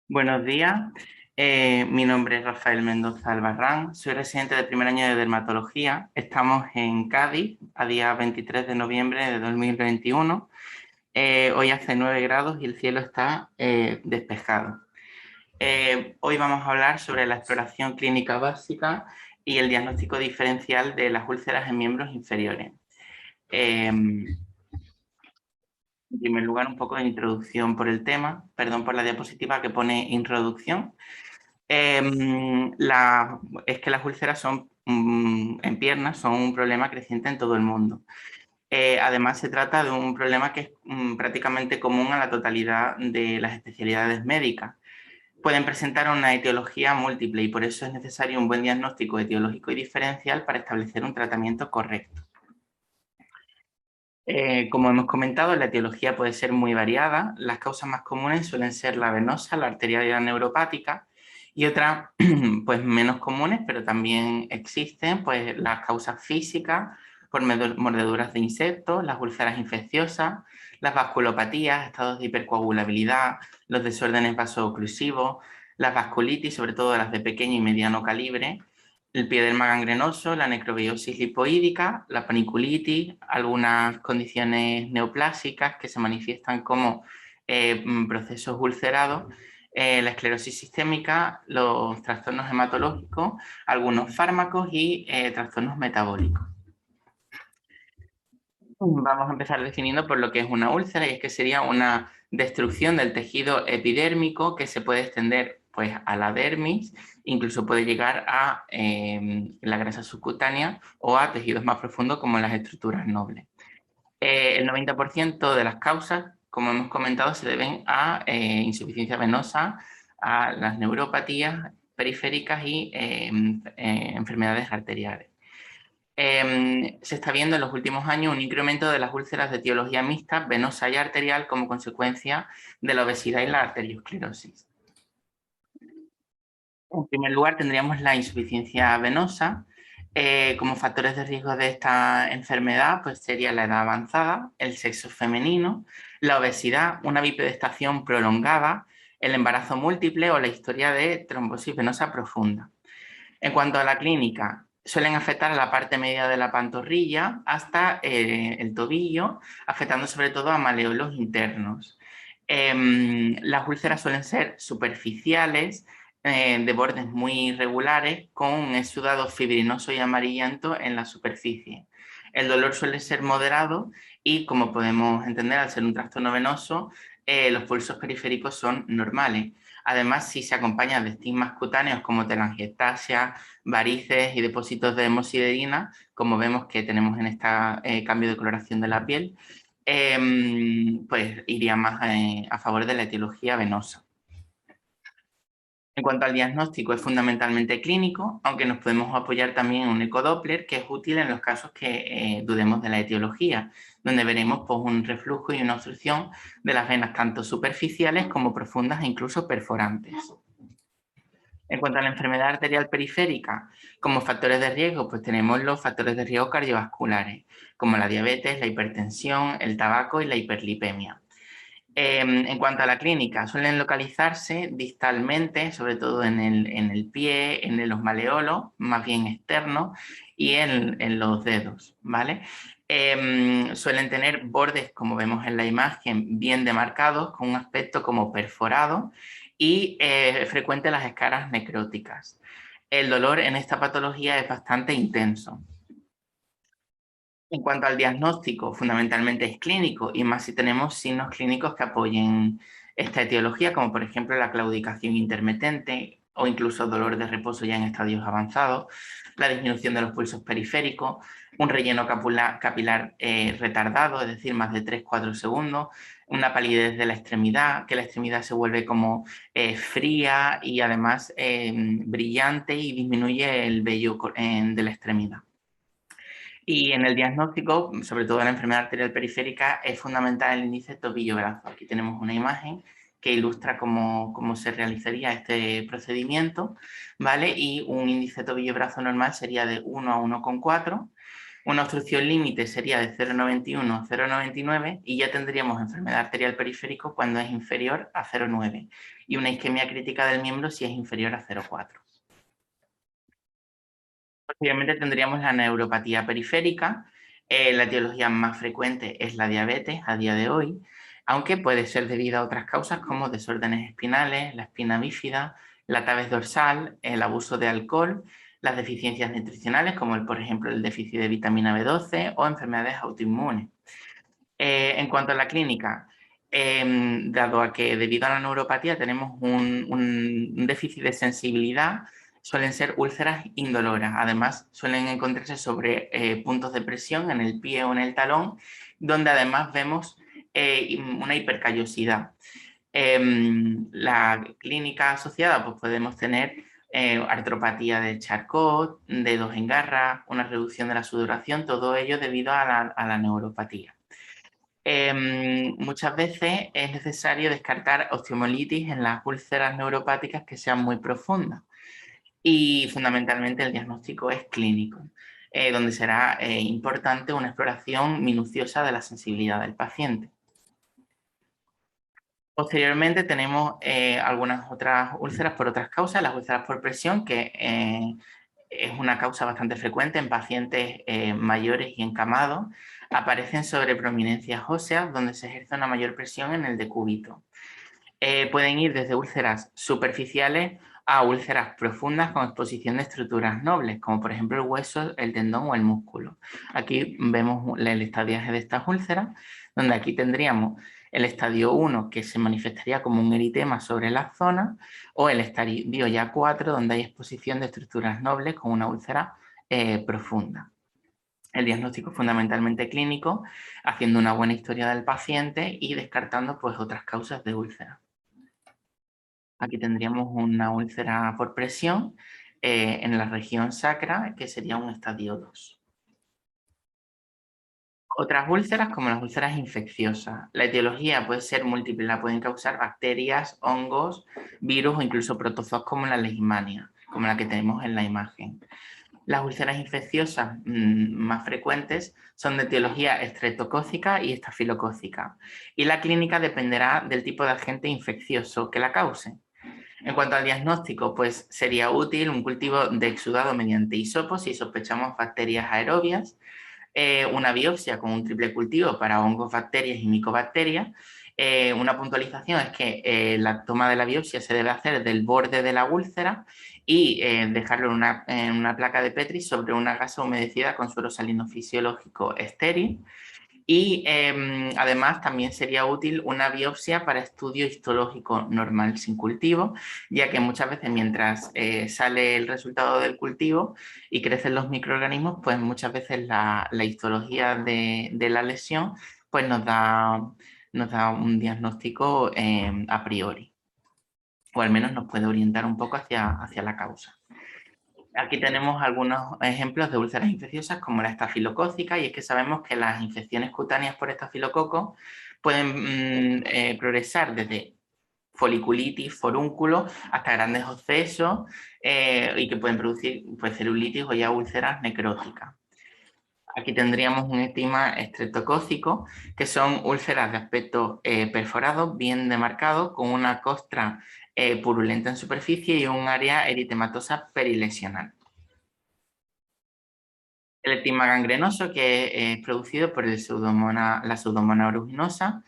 Buenos días, mi nombre es Rafael Mendoza Albarrán, soy residente de primer año de dermatología. Estamos en Cádiz a día 23 de noviembre de 2021. Hoy hace 9 grados y el cielo está despejado. Hoy vamos a hablar sobre la exploración clínica básica y el diagnóstico diferencial de las úlceras en miembros inferiores. En primer lugar, un poco de introducción por el tema, perdón por la diapositiva que pone introducción. Es que las úlceras son, en piernas son un problema creciente en todo el mundo. Además, se trata de un problema que es prácticamente común a la totalidad de las especialidades médicas. Pueden presentar una etiología múltiple y por eso es necesario un buen diagnóstico etiológico y diferencial para establecer un tratamiento correcto. Como hemos comentado, la etiología puede ser muy variada. Las causas más comunes suelen ser la venosa, la arterial y la neuropática, y otras pues menos comunes, pero también existen, pues las causas físicas por mordeduras de insectos, las úlceras infecciosas, las vasculopatías, estados de hipercoagulabilidad, los desórdenes vasooclusivos, las vasculitis, sobre todo las de pequeño y mediano calibre, el piederma gangrenoso, la necrobiosis lipoídica, la paniculitis, algunas condiciones neoplásicas que se manifiestan como procesos ulcerados, la esclerosis sistémica, los trastornos hematológicos, algunos fármacos y trastornos metabólicos. Vamos a empezar definiendo por lo que es una úlcera, y es que sería una destrucción del tejido epidérmico que se puede extender pues, a la dermis, incluso puede llegar a la grasa subcutánea o a tejidos más profundos como las estructuras nobles. El 90% de las causas, como hemos comentado, se deben a insuficiencia venosa, a las neuropatías periféricas y enfermedades arteriales. Se está viendo en los últimos años un incremento de las úlceras de etiología mixta, venosa y arterial, como consecuencia de la obesidad y la arteriosclerosis. En primer lugar, tendríamos la insuficiencia venosa. Como factores de riesgo de esta enfermedad, pues sería la edad avanzada, el sexo femenino, la obesidad, una bipedestación prolongada, el embarazo múltiple o la historia de trombosis venosa profunda. En cuanto a la clínica, suelen afectar a la parte media de la pantorrilla hasta el tobillo, afectando sobre todo a maleolos internos. Las úlceras suelen ser superficiales, de bordes muy irregulares, con un exudado fibrinoso y amarillento en la superficie. El dolor suele ser moderado y, como podemos entender, al ser un trastorno venoso, los pulsos periféricos son normales. Además, si se acompaña de estigmas cutáneos como telangiectasia, varices y depósitos de hemosiderina, como vemos que tenemos en este cambio de coloración de la piel, pues iría más a favor de la etiología venosa. En cuanto al diagnóstico, es fundamentalmente clínico, aunque nos podemos apoyar también en un ecodoppler, que es útil en los casos que dudemos de la etiología, donde veremos pues, un reflujo y una obstrucción de las venas tanto superficiales como profundas e incluso perforantes. En cuanto a la enfermedad arterial periférica, como factores de riesgo, pues tenemos los factores de riesgo cardiovasculares, como la diabetes, la hipertensión, el tabaco y la hiperlipemia. En cuanto a la clínica, suelen localizarse distalmente, sobre todo en el pie, en los maleolos, más bien externos, y en los dedos, ¿vale? Suelen tener bordes, como vemos en la imagen, bien demarcados, con un aspecto como perforado, y es frecuente las escaras necróticas. El dolor en esta patología es bastante intenso. En cuanto al diagnóstico, fundamentalmente es clínico, y más si tenemos signos clínicos que apoyen esta etiología, como por ejemplo la claudicación intermitente o incluso dolor de reposo ya en estadios avanzados, la disminución de los pulsos periféricos, un relleno capilar retardado, es decir, más de 3-4 segundos, una palidez de la extremidad, que la extremidad se vuelve como fría y además brillante y disminuye el vello de la extremidad. Y en el diagnóstico, sobre todo en la enfermedad arterial periférica, es fundamental el índice tobillo-brazo. Aquí tenemos una imagen que ilustra cómo se realizaría este procedimiento, ¿vale? Y un índice tobillo-brazo normal sería de 1 a 1,4. Una obstrucción límite sería de 0,91 a 0,99 y ya tendríamos enfermedad arterial periférico cuando es inferior a 0,9 y una isquemia crítica del miembro si es inferior a 0,4. Posteriormente tendríamos la neuropatía periférica. La etiología más frecuente es la diabetes a día de hoy, aunque puede ser debido a otras causas como desórdenes espinales, la espina bífida, la tabes dorsal, el abuso de alcohol, las deficiencias nutricionales como por ejemplo el déficit de vitamina B12 o enfermedades autoinmunes. En cuanto a la clínica, dado a que debido a la neuropatía tenemos un déficit de sensibilidad, suelen ser úlceras indoloras. Además, suelen encontrarse sobre puntos de presión en el pie o en el talón, donde además vemos una hipercallosidad. La clínica asociada, pues podemos tener artropatía de Charcot, dedos en garra, una reducción de la sudoración, todo ello debido a la neuropatía. Muchas veces es necesario descartar osteomolitis en las úlceras neuropáticas que sean muy profundas y fundamentalmente el diagnóstico es clínico, donde será importante una exploración minuciosa de la sensibilidad del paciente. Posteriormente tenemos algunas otras úlceras por otras causas, las úlceras por presión, que es una causa bastante frecuente en pacientes mayores y encamados. Aparecen sobre prominencias óseas donde se ejerce una mayor presión en el decúbito. Pueden ir desde úlceras superficiales a úlceras profundas con exposición de estructuras nobles, como por ejemplo el hueso, el tendón o el músculo. Aquí vemos el estadiaje de estas úlceras, donde aquí tendríamos el estadio 1, que se manifestaría como un eritema sobre la zona, o el estadio ya 4, donde hay exposición de estructuras nobles con una úlcera profunda. El diagnóstico es fundamentalmente clínico, haciendo una buena historia del paciente y descartando pues, otras causas de úlcera. Aquí tendríamos una úlcera por presión en la región sacra, que sería un estadio 2. Otras úlceras, como las úlceras infecciosas. La etiología puede ser múltiple, la pueden causar bacterias, hongos, virus o incluso protozoos como la leishmania, como la que tenemos en la imagen. Las úlceras infecciosas más frecuentes son de etiología estreptocócica y estafilocócica, y la clínica dependerá del tipo de agente infeccioso que la cause. En cuanto al diagnóstico, pues sería útil un cultivo de exudado mediante hisopo si sospechamos bacterias aerobias, una biopsia con un triple cultivo para hongos, bacterias y micobacterias. Una puntualización es que la toma de la biopsia se debe hacer del borde de la úlcera y dejarlo en una placa de Petri sobre una gasa humedecida con suero salino fisiológico estéril. Y además también sería útil una biopsia para estudio histológico normal sin cultivo, ya que muchas veces mientras sale el resultado del cultivo y crecen los microorganismos, pues muchas veces la histología de la lesión pues nos da un diagnóstico a priori, o al menos nos puede orientar un poco hacia la causa. Aquí tenemos algunos ejemplos de úlceras infecciosas como la estafilocócica, y es que sabemos que las infecciones cutáneas por estafilococo pueden progresar desde foliculitis, forúnculo, hasta grandes abscesos y que pueden producir pues, celulitis o ya úlceras necróticas. Aquí tendríamos un estigma estreptocócico, que son úlceras de aspecto perforado, bien demarcado, con una costra purulenta en superficie y un área eritematosa perilesional. El estigma gangrenoso, que es producido por la Pseudomonas aeruginosa,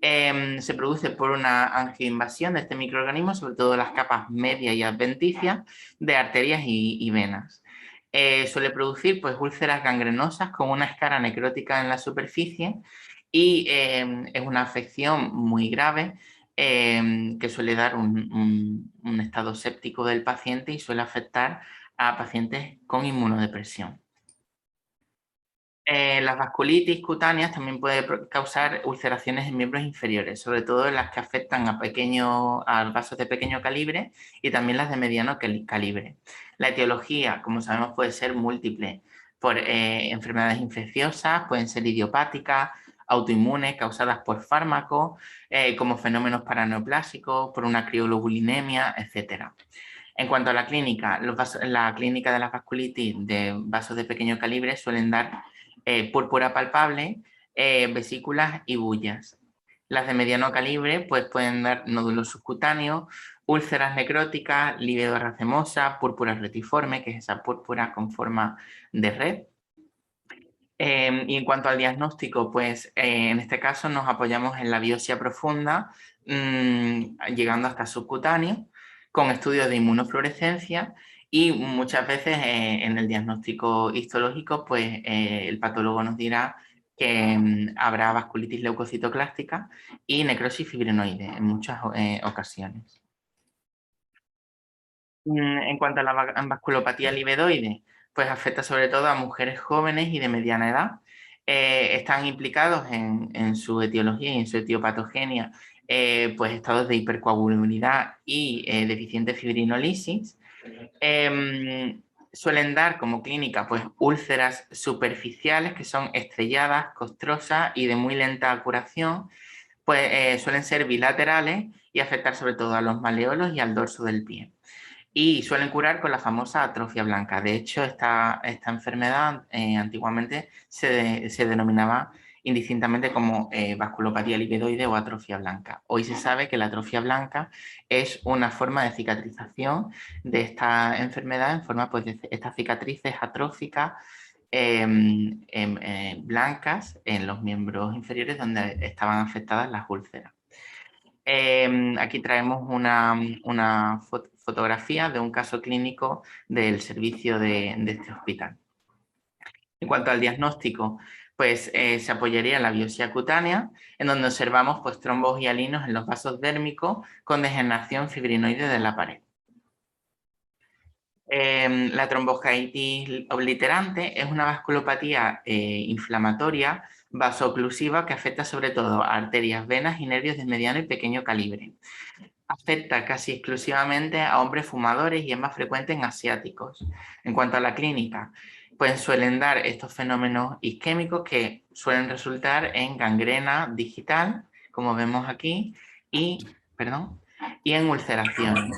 se produce por una angioinvasión de este microorganismo, sobre todo las capas media y adventicias de arterias y venas. Suele producir pues, úlceras gangrenosas con una escara necrótica en la superficie y es una afección muy grave que suele dar un estado séptico del paciente y suele afectar a pacientes con inmunodepresión. Las vasculitis cutáneas también pueden causar ulceraciones en miembros inferiores, sobre todo las que afectan a vasos de pequeño calibre y también las de mediano calibre. La etiología, como sabemos, puede ser múltiple por enfermedades infecciosas, pueden ser idiopáticas, autoinmunes, causadas por fármacos, como fenómenos paraneoplásicos, por una crioglobulinemia, etc. En cuanto a la clínica, la clínica de las vasculitis de vasos de pequeño calibre suelen dar púrpura palpable, vesículas y bullas. Las de mediano calibre pues, pueden dar nódulos subcutáneos, úlceras necróticas, lívido racemosa, púrpura retiforme, que es esa púrpura con forma de red. Y en cuanto al diagnóstico, pues en este caso nos apoyamos en la biopsia profunda, llegando hasta subcutáneo, con estudios de inmunofluorescencia y muchas veces en el diagnóstico histológico, pues el patólogo nos dirá que habrá vasculitis leucocitoclástica y necrosis fibrinoide en muchas ocasiones. En cuanto a la vasculopatía livedoide, pues afecta sobre todo a mujeres jóvenes y de mediana edad. Están implicados en su etiología y en su etiopatogenia, pues estados de hipercoagulabilidad y deficiente fibrinolisis. Suelen dar como clínica pues úlceras superficiales que son estrelladas, costrosas y de muy lenta curación. Pues suelen ser bilaterales y afectar sobre todo a los maleolos y al dorso del pie. Y suelen curar con la famosa atrofia blanca. De hecho, esta enfermedad antiguamente se denominaba indistintamente como vasculopatía lipidoide o atrofia blanca. Hoy se sabe que la atrofia blanca es una forma de cicatrización de esta enfermedad en forma pues, de estas cicatrices atróficas blancas en los miembros inferiores donde estaban afectadas las úlceras. Aquí traemos una fotografía de un caso clínico del servicio de este hospital. En cuanto al diagnóstico, pues se apoyaría en la biopsia cutánea, en donde observamos pues, trombos hialinos en los vasos dérmicos con degeneración fibrinoide de la pared. La tromboscaitis obliterante es una vasculopatía inflamatoria vasooclusiva que afecta sobre todo a arterias, venas y nervios de mediano y pequeño calibre. Afecta casi exclusivamente a hombres fumadores y es más frecuente en asiáticos. En cuanto a la clínica, pues suelen dar estos fenómenos isquémicos que suelen resultar en gangrena digital, como vemos aquí, y en ulceraciones.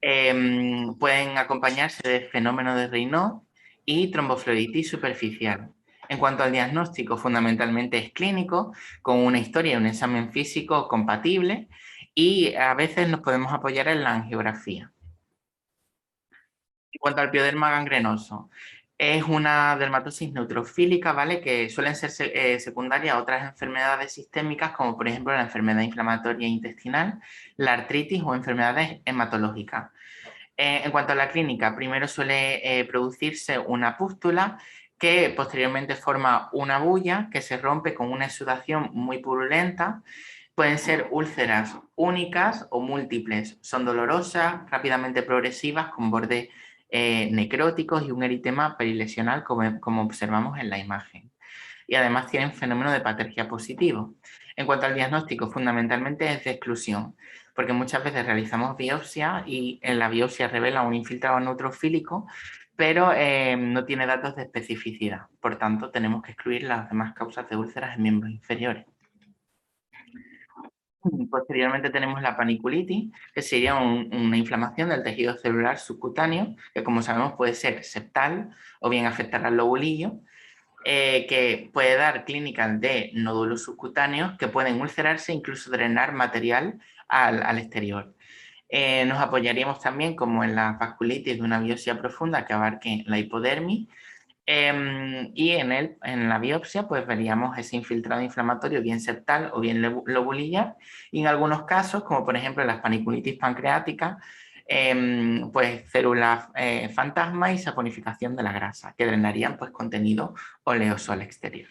Pueden acompañarse de fenómenos de Raynaud y tromboflebitis superficial. En cuanto al diagnóstico, fundamentalmente es clínico, con una historia y un examen físico compatible, y a veces nos podemos apoyar en la angiografía. En cuanto al pioderma gangrenoso, es una dermatosis neutrofílica, ¿vale? Que suelen ser secundarias a otras enfermedades sistémicas, como por ejemplo la enfermedad inflamatoria intestinal, la artritis o enfermedades hematológicas. En cuanto a la clínica, primero suele producirse una pústula que posteriormente forma una bulla que se rompe con una exudación muy purulenta. Pueden ser úlceras únicas o múltiples. Son dolorosas, rápidamente progresivas, con bordes necróticos y un eritema perilesional, como observamos en la imagen. Y además tienen fenómeno de patergia positivo. En cuanto al diagnóstico, fundamentalmente es de exclusión, porque muchas veces realizamos biopsia y en la biopsia revela un infiltrado neutrofílico, pero no tiene datos de especificidad. Por tanto, tenemos que excluir las demás causas de úlceras en miembros inferiores. Posteriormente tenemos la paniculitis, que sería una inflamación del tejido celular subcutáneo, que como sabemos puede ser septal o bien afectar al lobulillo, que puede dar clínicas de nódulos subcutáneos que pueden ulcerarse e incluso drenar material al exterior. Nos apoyaríamos también como en la vasculitis de una biopsia profunda que abarque la hipodermis, y en la biopsia pues veríamos ese infiltrado inflamatorio bien septal o bien lobulillar, y en algunos casos, como por ejemplo las paniculitis pancreáticas, pues células fantasma y saponificación de la grasa, que drenarían pues contenido oleoso al exterior.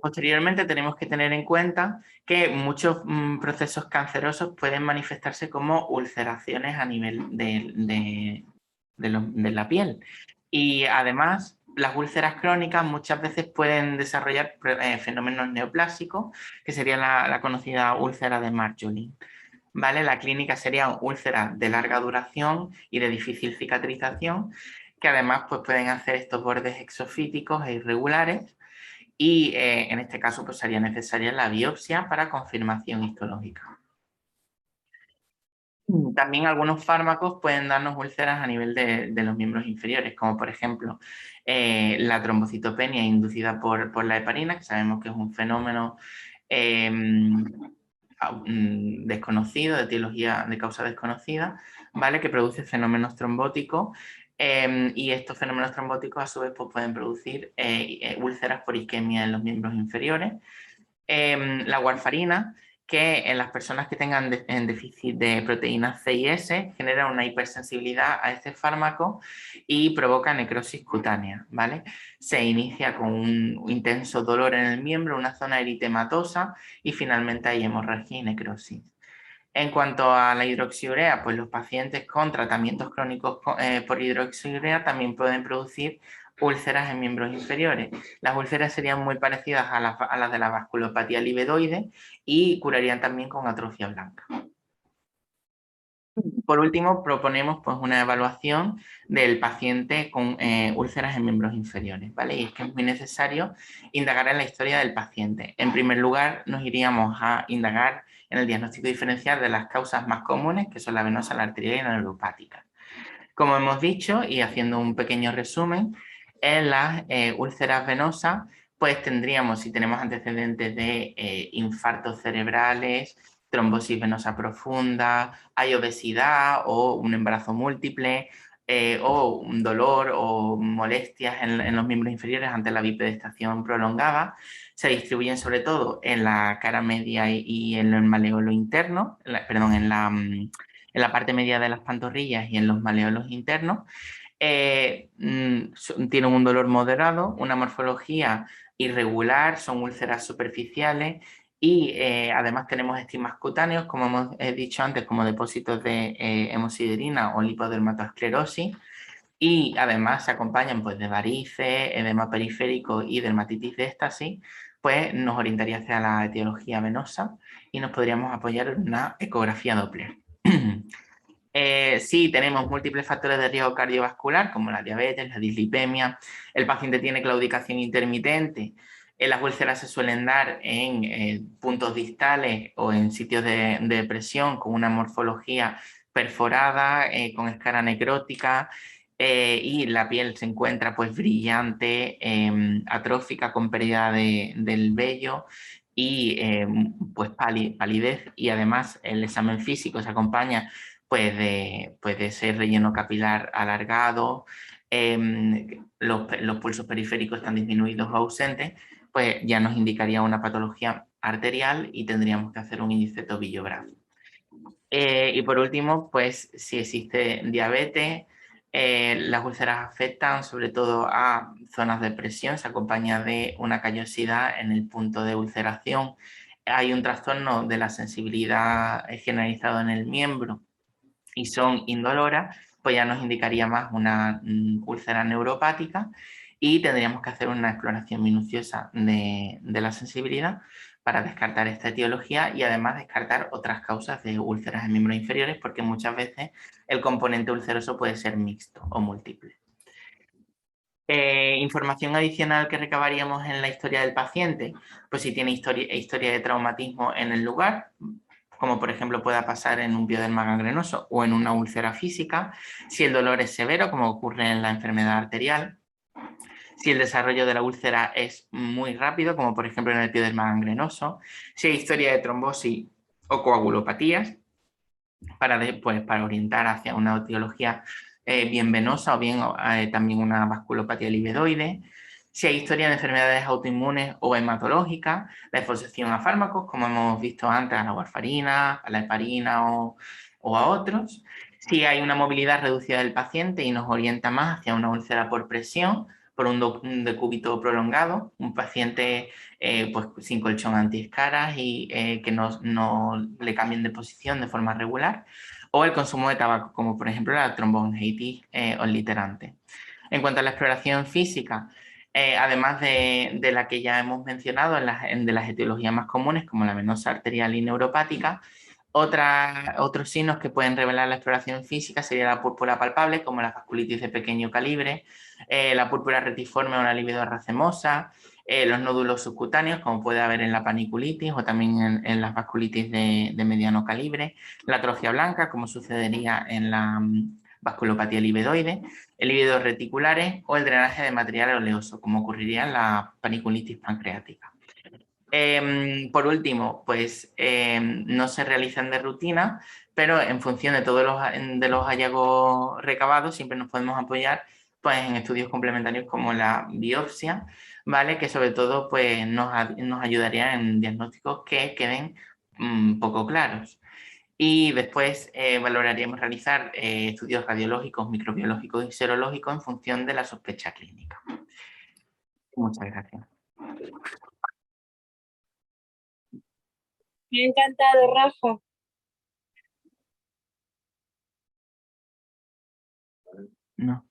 Posteriormente tenemos que tener en cuenta que muchos procesos cancerosos pueden manifestarse como ulceraciones a nivel de la piel. Y además, las úlceras crónicas muchas veces pueden desarrollar fenómenos neoplásicos, que sería la conocida úlcera de Marjolin. ¿Vale? La clínica sería úlceras de larga duración y de difícil cicatrización, que además pues, pueden hacer estos bordes exofíticos e irregulares, y en este caso pues, sería necesaria la biopsia para confirmación histológica. También algunos fármacos pueden darnos úlceras a nivel de los miembros inferiores, como por ejemplo la trombocitopenia inducida por la heparina, que sabemos que es un fenómeno desconocido, de etiología de causa desconocida, ¿vale? Que produce fenómenos trombóticos y estos fenómenos trombóticos a su vez pues, pueden producir úlceras por isquemia en los miembros inferiores. La warfarina, que en las personas que tengan en déficit de proteínas C y S genera una hipersensibilidad a este fármaco y provoca necrosis cutánea, ¿vale? Se inicia con un intenso dolor en el miembro, una zona eritematosa y finalmente hay hemorragia y necrosis. En cuanto a la hidroxiurea, pues los pacientes con tratamientos crónicos por hidroxiurea también pueden producir úlceras en miembros inferiores. Las úlceras serían muy parecidas a las de la vasculopatía livedoide y curarían también con atrofia blanca. Por último, proponemos pues, una evaluación del paciente con úlceras en miembros inferiores, ¿vale? Y es que es muy necesario indagar en la historia del paciente. En primer lugar, nos iríamos a indagar en el diagnóstico diferencial de las causas más comunes, que son la venosa, la arterial y la neuropática. Como hemos dicho, y haciendo un pequeño resumen, en las úlceras venosas, pues tendríamos, si tenemos antecedentes de infartos cerebrales, trombosis venosa profunda, hay obesidad o un embarazo múltiple, o un dolor o molestias en los miembros inferiores ante la bipedestación prolongada, se distribuyen sobre todo en la cara media y en el maleolo interno, perdón, en la parte media de las pantorrillas y en los maleolos internos. Tienen un dolor moderado, una morfología irregular, son úlceras superficiales y además tenemos estigmas cutáneos, como hemos dicho antes, como depósitos de hemosiderina o lipodermatoesclerosis y además se acompañan pues, de varices, edema periférico y dermatitis de éstasis, pues nos orientaría hacia la etiología venosa y nos podríamos apoyar en una ecografía Doppler. Sí, tenemos múltiples factores de riesgo cardiovascular, como la diabetes, la dislipemia. El paciente tiene claudicación intermitente. Las úlceras se suelen dar en puntos distales o en sitios de presión con una morfología perforada, con escara necrótica, y la piel se encuentra pues brillante, atrófica, con pérdida del vello y pues palidez. Y además el examen físico se acompaña puede ser relleno capilar alargado, los pulsos periféricos están disminuidos o ausentes, pues ya nos indicaría una patología arterial y tendríamos que hacer un índice tobillo-brazo. Y por último, pues si existe diabetes, las úlceras afectan sobre todo a zonas de presión, se acompaña de una callosidad en el punto de ulceración. Hay un trastorno de la sensibilidad generalizado en el miembro y son indoloras, pues ya nos indicaría más una úlcera neuropática y tendríamos que hacer una exploración minuciosa de la sensibilidad para descartar esta etiología y además descartar otras causas de úlceras en miembros inferiores porque muchas veces el componente ulceroso puede ser mixto o múltiple. Información adicional que recabaríamos en la historia del paciente, pues si tiene historia de traumatismo en el lugar, como por ejemplo pueda pasar en un pioderma gangrenoso o en una úlcera física, si el dolor es severo, como ocurre en la enfermedad arterial, si el desarrollo de la úlcera es muy rápido, como por ejemplo en el pioderma gangrenoso, si hay historia de trombosis o coagulopatías, para orientar hacia una etiología bien venosa o bien también una vasculopatía livedoide. Si hay historia de enfermedades autoinmunes o hematológicas, la exposición a fármacos, como hemos visto antes, a la warfarina, a la heparina o a otros. Si hay una movilidad reducida del paciente y nos orienta más hacia una úlcera por presión, por un decúbito prolongado, un paciente pues, sin colchón antiescaras y que no le cambien de posición de forma regular, o el consumo de tabaco, como por ejemplo la trombongitis obliterante. En cuanto a la exploración física, además de la que ya hemos mencionado, de las etiologías más comunes, como la venosa arterial y neuropática, otros signos que pueden revelar la exploración física sería la púrpura palpable, como la vasculitis de pequeño calibre, la púrpura retiforme o la libido racemosa, los nódulos subcutáneos, como puede haber en la paniculitis o también en las vasculitis de mediano calibre, la atrofia blanca, como sucedería en la vasculopatía livedoide, el lívidos reticulares o el drenaje de material oleoso, como ocurriría en la paniculitis pancreática. Por último, pues no se realizan de rutina, pero en función de todos los hallazgos recabados, siempre nos podemos apoyar pues, en estudios complementarios como la biopsia, ¿vale? Que sobre todo pues, nos ayudaría en diagnósticos que queden poco claros. Y después valoraríamos realizar estudios radiológicos, microbiológicos y serológicos en función de la sospecha clínica. Muchas gracias. Me ha encantado, Rafa. No.